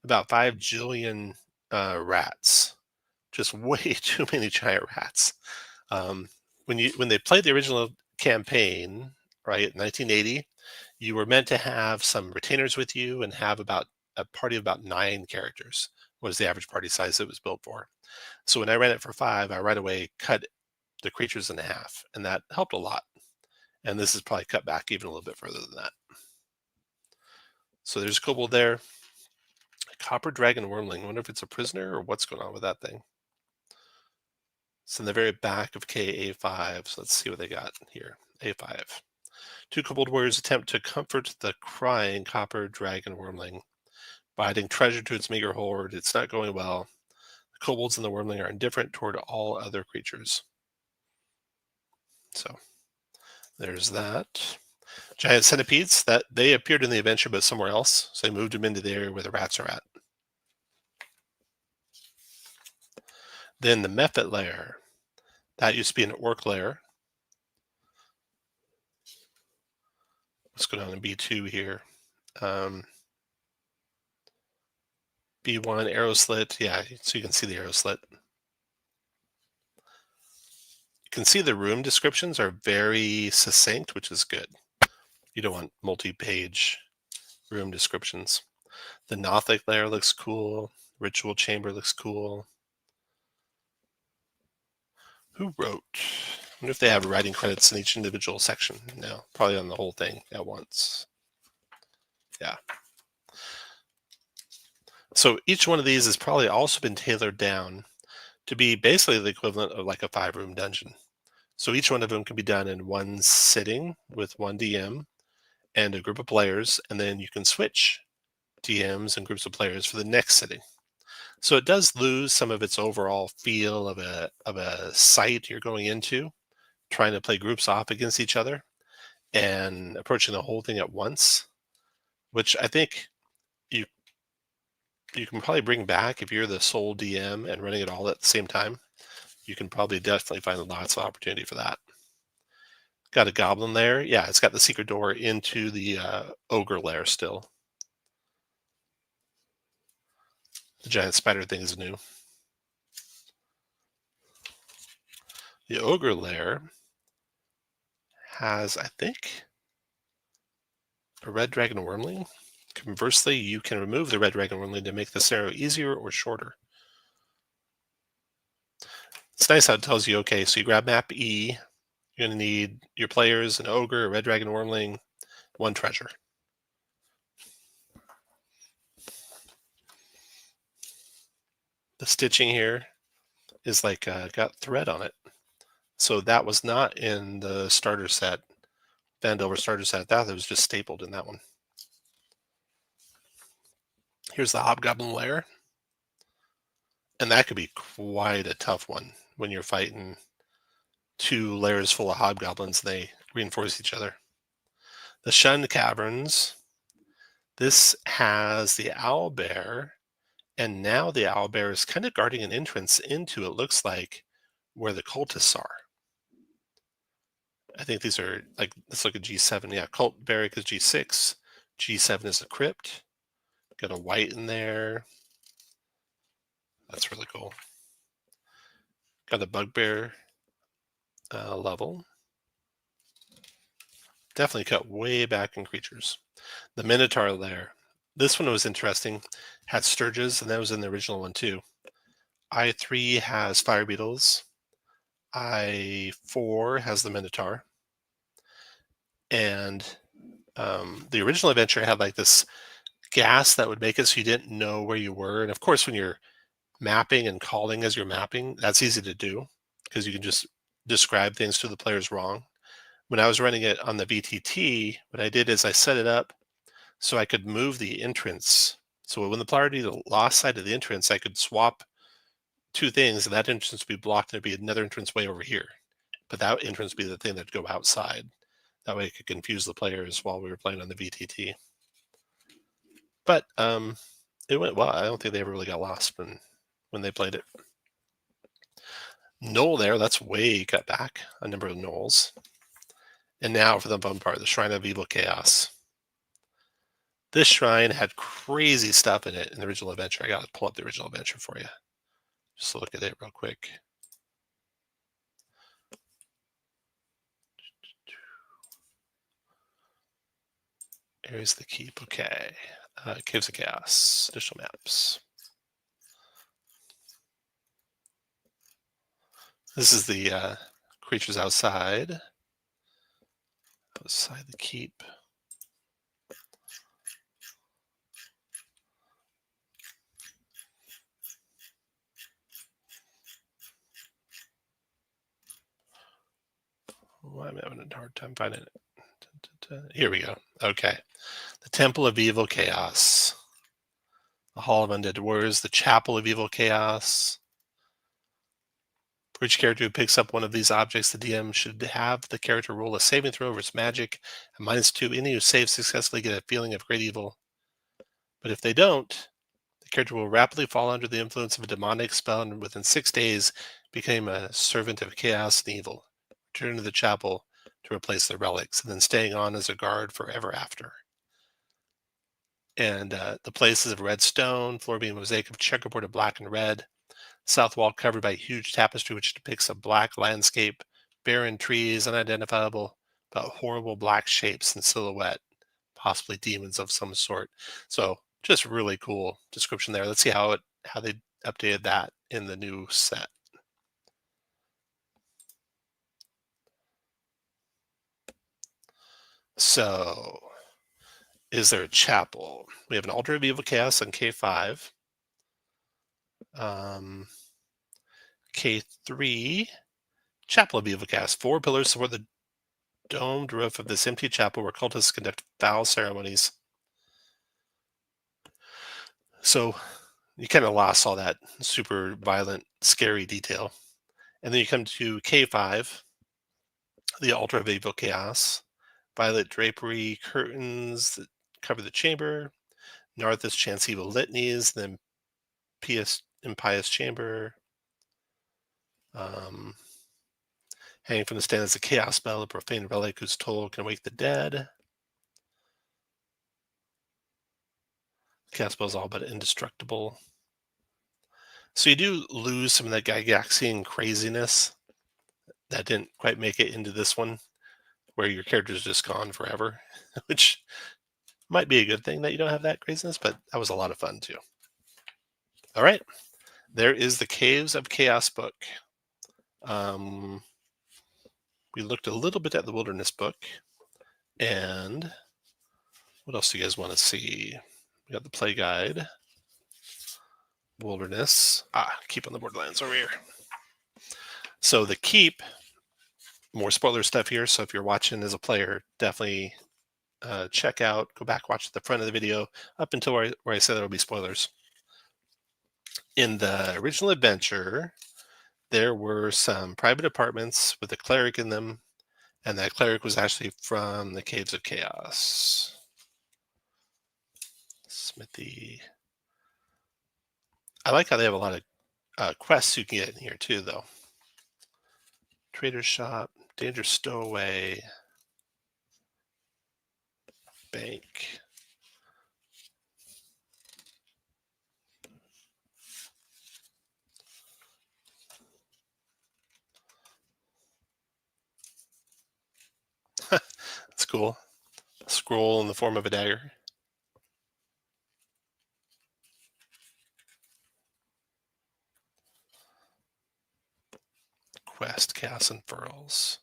about 5 jillion rats. Just way too many giant rats. When they played the original campaign, right, 1980, you were meant to have some retainers with you and have about a party of about 9 characters was the average party size it was built for. So when I ran it for 5, I right away cut the creatures in half, and that helped a lot. And this is probably cut back even a little bit further than that. So there's Kobold there. Copper Dragon Wormling. I wonder if it's a prisoner or what's going on with that thing. It's in the very back of KA5. So let's see what they got here. A5. 2 Kobold warriors attempt to comfort the crying Copper Dragon Wormling by adding treasure to its meager hoard. It's not going well. The kobolds and the wormling are indifferent toward all other creatures. So there's that. Giant centipedes, that they appeared in the adventure but somewhere else. So they moved them into the area where the rats are at. Then the Mephit lair. That used to be an orc lair. Let's go down to B2 here. B1 arrow slit. Yeah, so you can see the arrow slit. You can see the room descriptions are very succinct, which is good. You don't want multi-page room descriptions. The Nothic lair looks cool. Ritual chamber looks cool. Who wrote? I wonder if they have writing credits in each individual section. No, probably on the whole thing at once. Yeah. So each one of these has probably also been tailored down to be basically the equivalent of like a 5-room dungeon. So each one of them can be done in one sitting with one DM and a group of players, and then you can switch DMs and groups of players for the next sitting. So it does lose some of its overall feel of a site you're going into, trying to play groups off against each other and approaching the whole thing at once, which I think you can probably bring back if you're the sole DM and running it all at the same time. You can probably definitely find lots of opportunity for that. Got a goblin lair. Yeah, it's got the secret door into the ogre lair still. The giant spider thing is new. The ogre lair has, I think, a red dragon wormling. Conversely, you can remove the red dragon wormling to make the scenario easier or shorter. It's nice how it tells you, okay, so you grab map E, you're going to need your players, an ogre, a red dragon wormling, 1 treasure. The stitching here is like got thread on it. So that was not in the starter set, Vandelver starter set. That was just stapled in that one. Here's the Hobgoblin lair. And that could be quite a tough one when you're fighting 2 layers full of hobgoblins. They reinforce each other. The Shunned Caverns. This has the owlbear, and now the owlbear is kind of guarding an entrance into, it looks like, where the cultists are. I think these are, like, let's look at G7. Yeah, Cult Barrack is G6. G7 is a crypt. Got a white in there. That's really cool. Got a bugbear level. Definitely cut way back in creatures. The Minotaur lair. This one was interesting. Had Sturges, and that was in the original one too. I3 has fire beetles. I4 has the Minotaur. And the original adventure had like this gas that would make it so you didn't know where you were. And of course, when you're mapping and calling as you're mapping, that's easy to do because you can just describe things to the players wrong. When I was running it on the VTT, what I did is I set it up so I could move the entrance. So when the player did the lost side of the entrance, I could swap 2 things, and that entrance would be blocked, and there'd be another entrance way over here. But that entrance would be the thing that'd go outside. That way it could confuse the players while we were playing on the VTT. But it went well. I don't think they ever really got lost when they played it. knoll there. That's way cut back a number of knolls. And now for the fun part, the Shrine of Evil Chaos. This shrine had crazy stuff in it in the original adventure. I got to pull up the original adventure for you. Just look at it real quick. Here's the keep. Okay. Caves of Chaos. Additional maps. This is the creatures outside. Outside the keep. Oh, I'm having a hard time finding it. Here we go. Okay. The Temple of Evil Chaos. The Hall of Undead Warriors. The Chapel of Evil Chaos. For each character who picks up one of these objects, the DM should have the character roll a saving throw over its magic. And -2, any who save successfully get a feeling of great evil. But if they don't, the character will rapidly fall under the influence of a demonic spell and within 6 days become a servant of chaos and evil. Return to the chapel to replace the relics, and then staying on as a guard forever after. And the place is of red stone, floor being a mosaic of checkerboard black and red. South wall covered by a huge tapestry which depicts a black landscape, barren trees, unidentifiable, but horrible black shapes in silhouette, possibly demons of some sort. So just really cool description there. Let's see how they updated that in the new set. So, is there a chapel? We have an altar of evil chaos on K5. K3, Chapel of Evil Chaos. 4 pillars support the domed roof of this empty chapel where cultists conduct foul ceremonies. So you kind of lost all that super violent, scary detail. And then you come to K5, the altar of evil chaos. Violet drapery curtains that cover the chamber. Narthus chants evil litanies. Then impious chamber. Hanging from the stand is a chaos spell, a profane relic whose toll can wake the dead. Chaos spell is all but indestructible. So you do lose some of that Gygaxian craziness that didn't quite make it into this one, where your character's just gone forever, which might be a good thing that you don't have that craziness, but that was a lot of fun too. All right, there is the Caves of Chaos book. We looked a little bit at the Wilderness book, and what else do you guys want to see? We got the Play Guide, Wilderness. Keep on the Borderlands over here. So the Keep, more spoiler stuff here. So if you're watching as a player, definitely check out, go back, watch the front of the video up until where I said there will be spoilers. In the original adventure, there were some private apartments with a cleric in them, and that cleric was actually from the Caves of Chaos. Smithy. I like how they have a lot of quests you can get in here too, though. Trader's shop, danger stowaway, bank. That's cool. A scroll in the form of a dagger. Quest, Chaos Unfurls.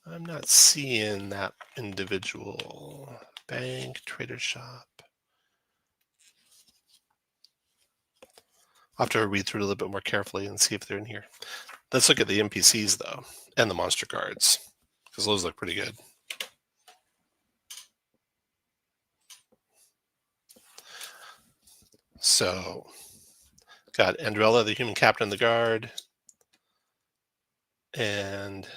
I'm not seeing that individual. Bank, trader shop. I'll have to read through it a little bit more carefully and see if they're in here. Let's look at the NPCs, though, and the monster cards, because those look pretty good. So, got Andrella, the human captain of the guard, and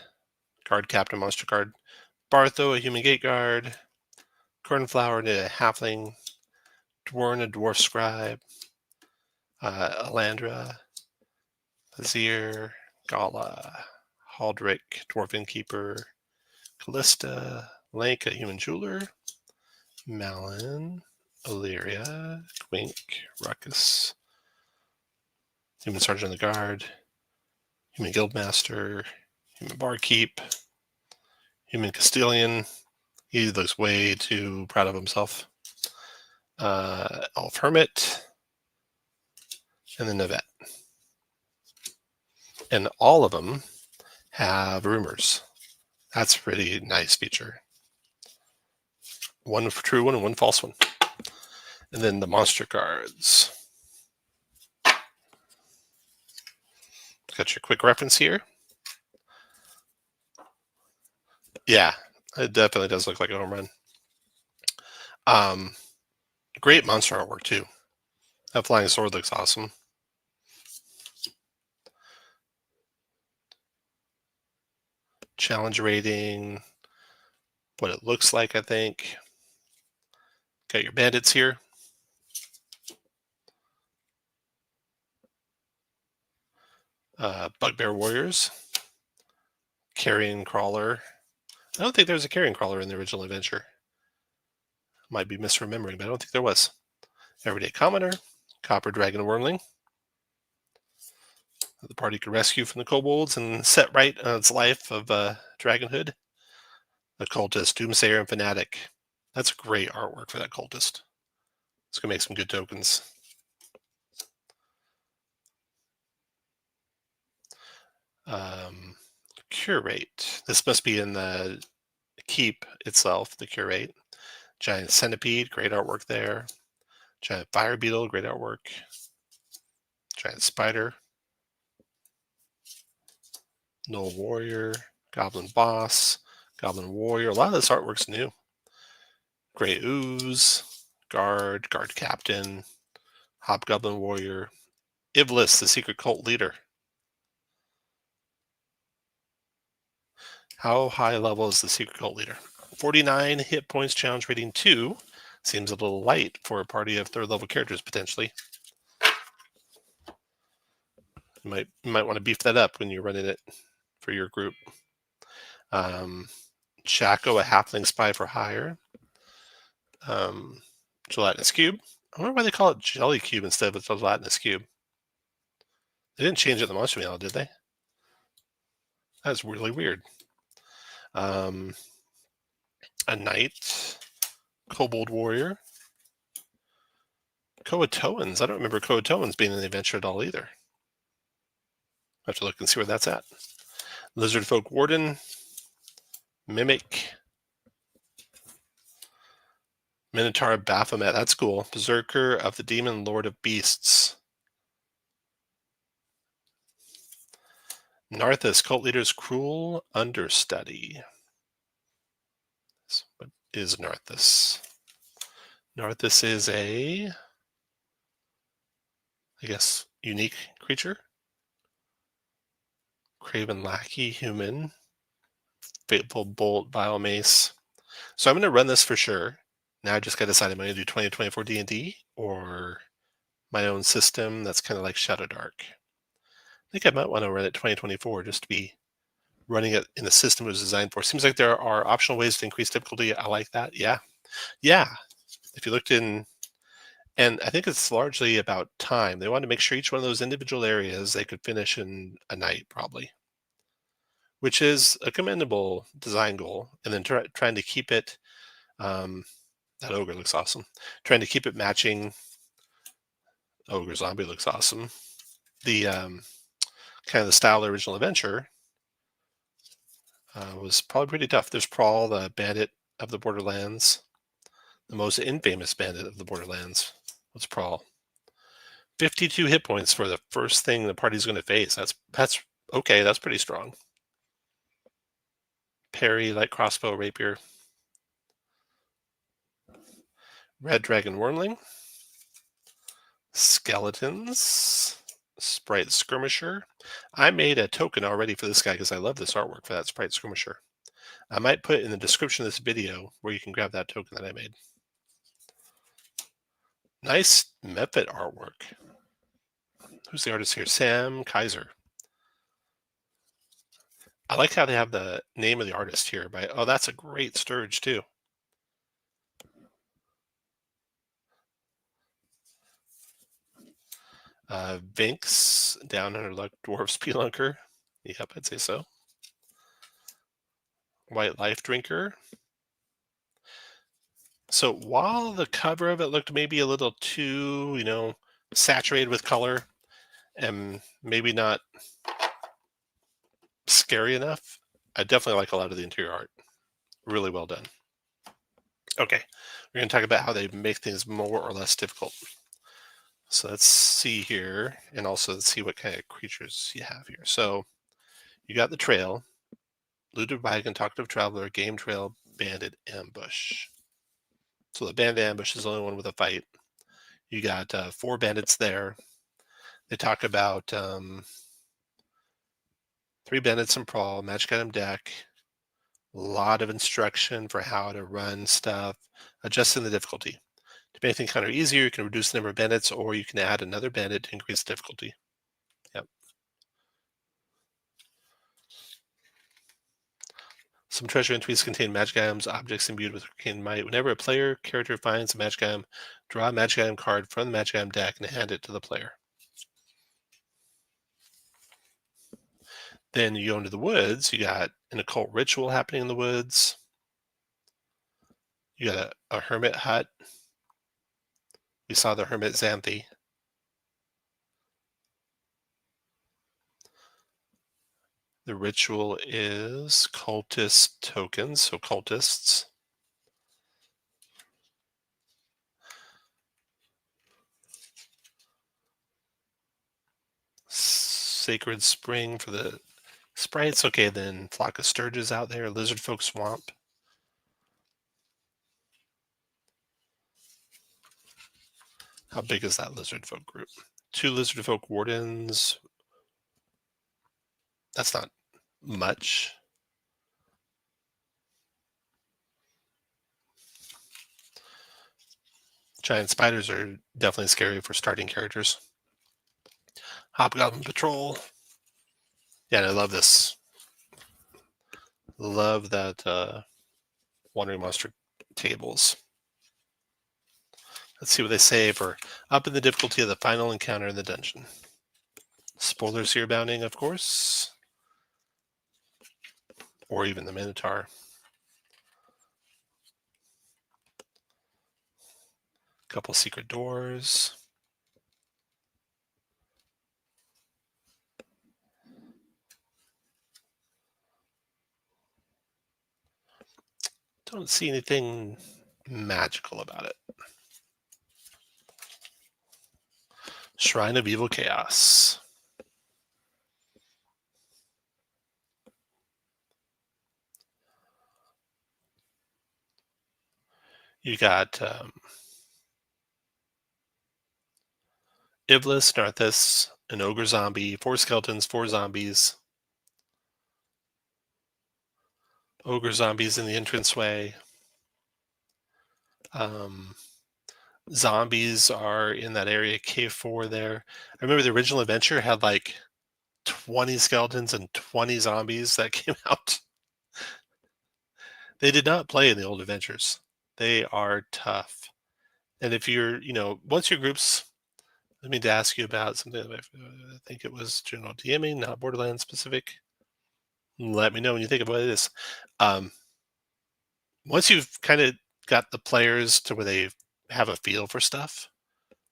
guard captain monster card. Bartho, a human gate guard. Cornflower, a halfling. Dwarn, a dwarf scribe. Alandra, Azir, Gala, Haldrick, dwarf innkeeper. Callista, Lank, a human jeweler. Malin, Illyria, Gwink, Ruckus, human sergeant of the guard, human guildmaster, human barkeep, human Castilian. He looks way too proud of himself. Elf hermit, and then Navette. And all of them have rumors. That's a pretty nice feature. One true one and one false one. And then the monster cards. Got your quick reference here. Yeah, it definitely does look like a home run. Great monster artwork too. That flying sword looks awesome. Challenge rating, what it looks like, I think. Got your bandits here. Bugbear warriors. Carrion crawler. I don't think there was a carrion crawler in the original adventure. Might be misremembering, but I don't think there was. Everyday commoner. Copper dragon wormling. The party could rescue from the kobolds and set right on its life of dragonhood. The cultist, doomsayer, and fanatic. That's great artwork for that cultist. It's gonna make some good tokens. Curate. This must be in the keep itself, the curate. Giant centipede, great artwork there. Giant fire beetle, great artwork. Giant spider. Gnoll warrior, goblin boss, goblin warrior. A lot of this artwork's new. Gray ooze, guard captain, hobgoblin warrior. Iblis, the secret cult leader. How high level is the secret cult leader? 49 hit points, challenge rating 2. Seems a little light for a party of third level characters, potentially. You might want to beef that up when you're running it for your group. Chaco, a halfling spy for hire. Gelatinous cube. I wonder why they call it jelly cube instead of gelatinous cube. They didn't change it in the monster manual, did they? That's really weird. A knight, kobold warrior, Coatoans. I don't remember Coatoans being in the adventure at all either. I have to look and see where that's at. Lizard folk warden, mimic, minotaur Baphomet. That's cool. Berserker of the demon lord of beasts. Narthus, cult leader's cruel understudy. So what is Narthus? Narthus is a, I guess, unique creature. Craven lackey, human, fateful bolt, biomace. So I'm going to run this for sure. Now I just got to decide, am I going to do 2024 D&D or my own system that's kind of like Shadow Dark? I think I might want to run it 2024 just to be running it in the system it was designed for. Seems like there are optional ways to increase difficulty. I like that. Yeah. If you looked in, and I think it's largely about time. They wanted to make sure each one of those individual areas they could finish in a night, probably, which is a commendable design goal. And then trying to keep it, that ogre looks awesome. Trying to keep it matching. Ogre zombie looks awesome. The kind of the style of the original adventure was probably pretty tough. There's Prawl, the bandit of the Borderlands, the most infamous bandit of the Borderlands. What's Prawl? 52 hit points for the first thing the party's going to face. That's okay. That's pretty strong. Parry, light crossbow, rapier. Red dragon wormling. Skeletons. Sprite Skirmisher. I made a token already for this guy because I love this artwork for that Sprite Skirmisher. I might put in the description of this video where you can grab that token that I made. Nice Method artwork. Who's the artist here? Sam Keiser. I like how they have the name of the artist here. Oh, that's a great Sturge too. Vinx, Down Under Luck Dwarf Spelunker. Yep, I'd say so. White Life Drinker. So while the cover of it looked maybe a little too, saturated with color and maybe not scary enough, I definitely like a lot of the interior art. Really well done. Okay, we're going to talk about how they make things more or less difficult. So let's see here, and also let's see what kind of creatures you have here. So you got the trail, looted wagon, talkative traveler, game trail, bandit, ambush. So the bandit ambush is the only one with a fight. You got 4 bandits there. They talk about 3 bandits in Prawl, magic item deck, a lot of instruction for how to run stuff, adjusting the difficulty. To make things kind of easier, you can reduce the number of bandits, or you can add another bandit to increase difficulty. Yep. Some treasure entries contain magic items, objects imbued with arcane might. Whenever a player character finds a magic item, draw a magic item card from the magic item deck and hand it to the player. Then you go into the woods. You got an occult ritual happening in the woods. You got a hermit hut. We saw the hermit Xanthi. The ritual is cultist tokens, so cultists. Sacred spring for the sprites. Okay, then flock of sturges out there. Lizard folk swamp. How big is that lizard folk group? 2 lizard folk wardens. That's not much. Giant spiders are definitely scary for starting characters. Hobgoblin Patrol. Yeah, and I love this. Love that Wandering Monster tables. Let's see what they say for up in the difficulty of the final encounter in the dungeon. Spoilers here abounding, of course. Or even the Minotaur. Couple secret doors. Don't see anything magical about it. Shrine of Evil Chaos. You got Iblis, Narthis, an ogre zombie, 4 skeletons, 4 zombies. Ogre zombies in the entranceway. Zombies are in that area, K4 there. I remember the original adventure had like 20 skeletons and 20 zombies that came out. They did not play in the old adventures. They are tough. And if you're, once your groups, let me ask you about something that I think it was general DMing, not Borderlands specific. Let me know when you think of what it is. Once you've kind of got the players to where they have a feel for stuff,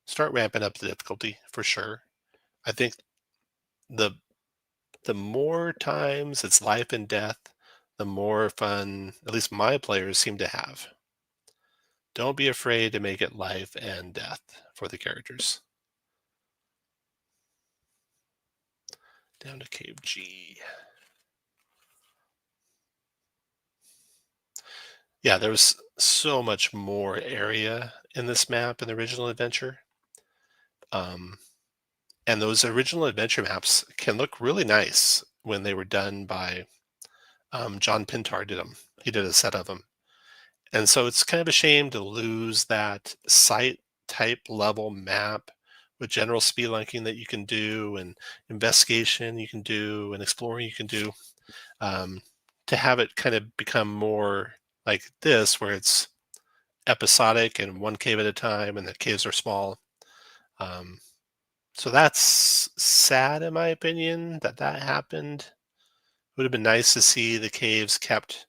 start ramping up the difficulty for sure. I think the more times it's life and death, the more fun, at least my players seem to have. Don't be afraid to make it life and death for the characters. Down to Cave G. Yeah, there was so much more area in this map in the original adventure. And those original adventure maps can look really nice when they were done by John Pintar did them. He did a set of them. And so it's kind of a shame to lose that site type level map with general spelunking that you can do and investigation you can do and exploring you can do, um, to have it kind of become more like this where it's episodic and one cave at a time and the caves are small. Um, so that's sad in my opinion that that happened. Would have been nice to see the caves kept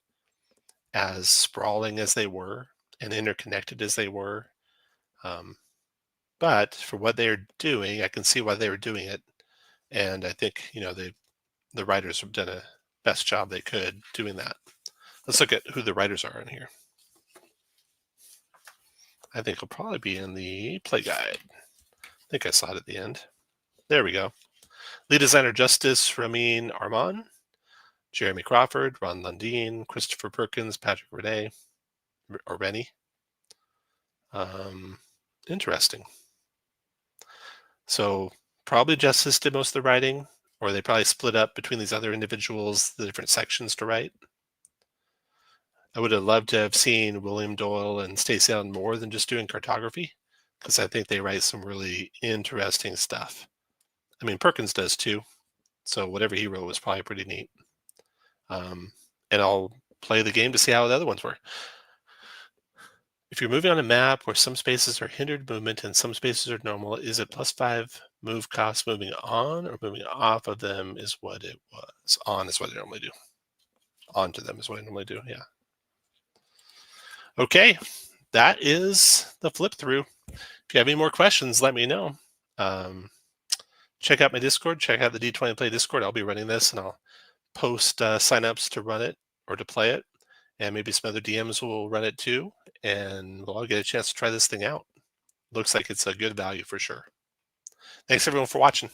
as sprawling as they were and interconnected as they were. Um, but for what they're doing, I can see why they were doing it, and I think the writers have done a best job they could doing that. Let's look at who the writers are in here. I think it'll probably be in the play guide. I think I saw it at the end. There we go. Lead designer Justice Ramin Arman, Jeremy Crawford, Ron Lundeen, Christopher Perkins, Patrick Rennie. Interesting. So probably Justice did most of the writing, or they probably split up between these other individuals, the different sections to write. I would have loved to have seen William Doyle and Stacey Allen more than just doing cartography, because I think they write some really interesting stuff. I mean, Perkins does too, so whatever he wrote was probably pretty neat. And I'll play the game to see how the other ones were. If you're moving on a map where some spaces are hindered movement and some spaces are normal, is it +5 move cost moving on or moving off of them is what it was? On is what I normally do. On to them is what I normally do, yeah. Okay, that is the flip through. If you have any more questions, let me know. Check out my Discord, check out the D20 Play Discord. I'll be running this and I'll post signups to run it or to play it. And maybe some other DMs will run it too. And we'll all get a chance to try this thing out. Looks like it's a good value for sure. Thanks everyone for watching.